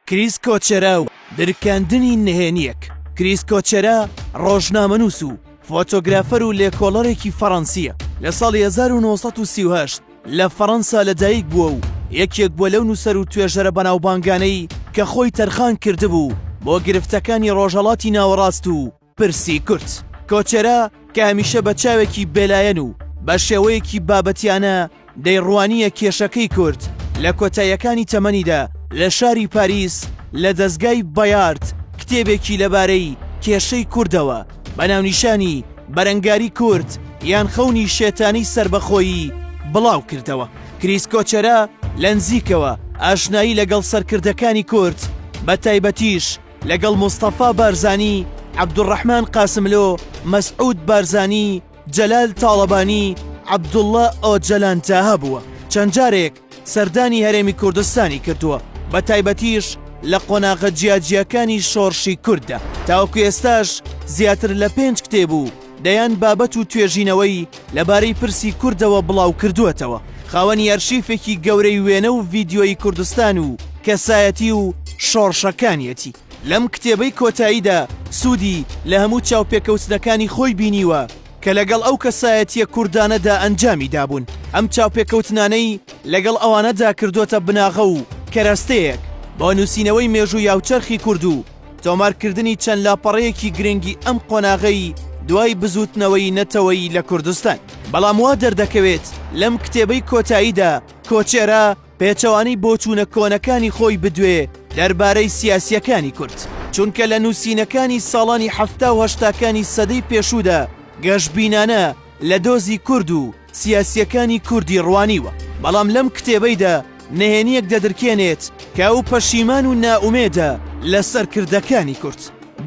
کریس کۆچەرا و درکاندنی نهێنیەک. کریس کۆچەرا ڕۆژنامەنووس و فۆتۆگرافەر و لێکۆڵەرێکی فەڕەنسیە. لە ساڵی 1938 لە فەڕەنسا لەدایک بووە و یەکێک بووە لەو نووسەر و توێژەرە بەناوبانگانەی کە خۆی تەرخان کردبوو بۆ گرفتەکانی ڕۆژهەڵاتی ناوەڕاست و پرسی کورد. کۆچەرا کە هەمیشە بە چاوێکی بێلایەن و بە شێوەیەکی بابەتیانە دەیڕوانیە کێشەکەی کورد لە کۆتاییەکانی تەمەنیدا لە شاری پاریس لە دەستگای بایارد کتێبێکی لەبارەی کێشەی کوردەوە بە ناونیشانی بەرەنگاری کورد یان خەونی شێتانی سربەخۆیی بڵاو کردەوە. کریس کۆچەرا لە نزیکەوە ئاشنایی لەگەڵ سەرکردەکانی کورد بە تایبەتیش لەگەڵ موستەفا بارزانی، عەبدوڕەحمان قاسملۆ، مەسعود بارزانی، جەلال تاڵەبانی، عەبدوڵڵا ئۆجەلانتا هەبووە. چەند جارێک سەردانی هەرێمی کوردستانی کردووە بە تایبەتیش لە قۆناغە جیاجیەکانی شۆڕشی کوردە. تاوەکو ئێستاش زیاتر لە 5 کتێب و دەیان بابەت و توێژینەوەی لەبارەی پرسی کوردەوە بڵاو کردووەتەوە. خاوەنی ئەرشیفێکی گەورەی وێنە و ڤیدیۆی کوردستان و کەسایەتی و شۆڕشەکانیەتی. لەم کتێبەی کۆتاییدا سوودی لە هەموو چاوپێکەوتنەکانی خۆی بینیوە کە لەگەڵ ئەو کەسایەتیە کوردانەدا ئەنجامی دابوون. ئەم چاوپێکەوتنانەی لەگەڵ ئەوانەدا کردوتە بناغە و کەرەستەیەک بۆ نووسینەوەی مێژوو یاوچەرخی کورد و تۆمارکردنی چەند لاپەڕەیەکی گرنگی ئەم قۆناغەی دوای بزوتنەوەی نەتەوەی لە کوردستان. بەڵام وا دەردەکەوێت لەم کتێبەی کۆتاییدا کۆچەرا پێچەوانەی بۆچوونە کۆنەکانی خۆی بدوێ دەربارەی سیاسیەکانی کورد، چونکە لە نووسینەکانی ساڵانی 70 و 80کانی سەدەی پێشوودا گەشببینانە لە دۆزی کورد و سیاسیەکانی کوردی ڕوانیوە. بەڵام لەم کتێبەیدا نهێنیەک دەدرکێنێت کە ئەو پەشیمان و نائومێدە لە سەرکردەکانی کورد.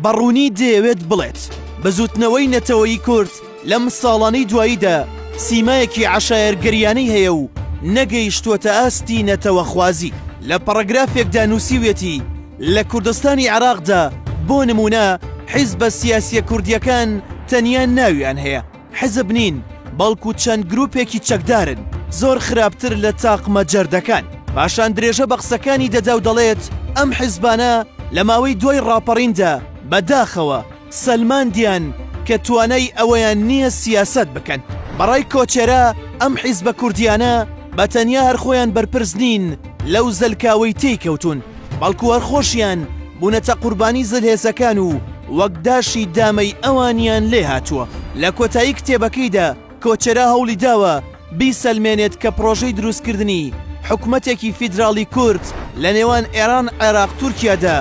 بەڕوونی دەیەوێت بڵێت بزوتنەوەی نەتەوەیی کورد لەم ساڵانەی دواییدا سیمایەکی عەشایەرگەریانەی هەیە و نەگەیشتووەتە ئاستی نەتەوە خوازی. لە پەڕەگرافێکدا نووسیوێتی لە کوردستانی عێراقدا بۆ نمونە حیزبە سیاسیە کوردیەکان تەنیا ناویان هەیە، حزب نین، بەڵکو چەند گروپێکی چەکدارن زۆر خراپتر لە تاقمە جەردەکان. پاشان درێژە بە قسەکانی دەدا و دەڵێت ئەم حیزبانە لە ماوەی دوای ڕاپەڕیندا بەداخەوە سەلماندیان کە توانای ئەوەیان نییە سیاست بکەن. بەڕای کۆچەرا ئەم حیزبە کوردیانە بە تەنیا هەرخۆیان بەرپرس نین لەو زەلکاوەی تێکەوتون، بەڵکو هەرخۆشیان بوونەتە قوربانی زلهێزەکان و وەکداشی دامەی ئەوانیان لێ هاتووە. لە کۆتایی کتێبەکەیدا کۆچەرا هەوڵی داوە بیسەلمێنێت کە پرۆژەی دروستکردنی حکومەتێکی فیدراڵی کورد لە نێوان ئێران، عێراق، تورکیادا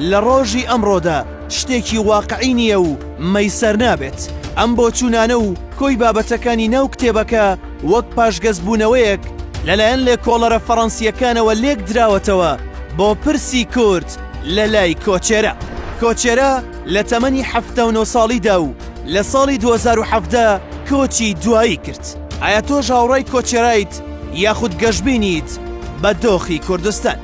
لە ڕۆژی ئەمڕۆدا شتێکی واقعی نییە و مەیسەر نابێت. ئەم بۆچوونانە و کۆی بابەتەکانی ناو کتێبەکە وەک پاشگەزبوونەوەیەک لەلایەن لێکۆڵەرە فەڕەنسیەکانەوە لێک دراوەتەوە بۆ پرسی کورد لە لای کۆچەرا. کۆچەرا لە تەمەنی 79 ساڵیدا و لە ساڵی 2017 کۆچی دوایی کرد. ئایا تۆ ژاوڕای کۆچەرایت یاخود گەشتبینیت بە دۆخی کوردستان؟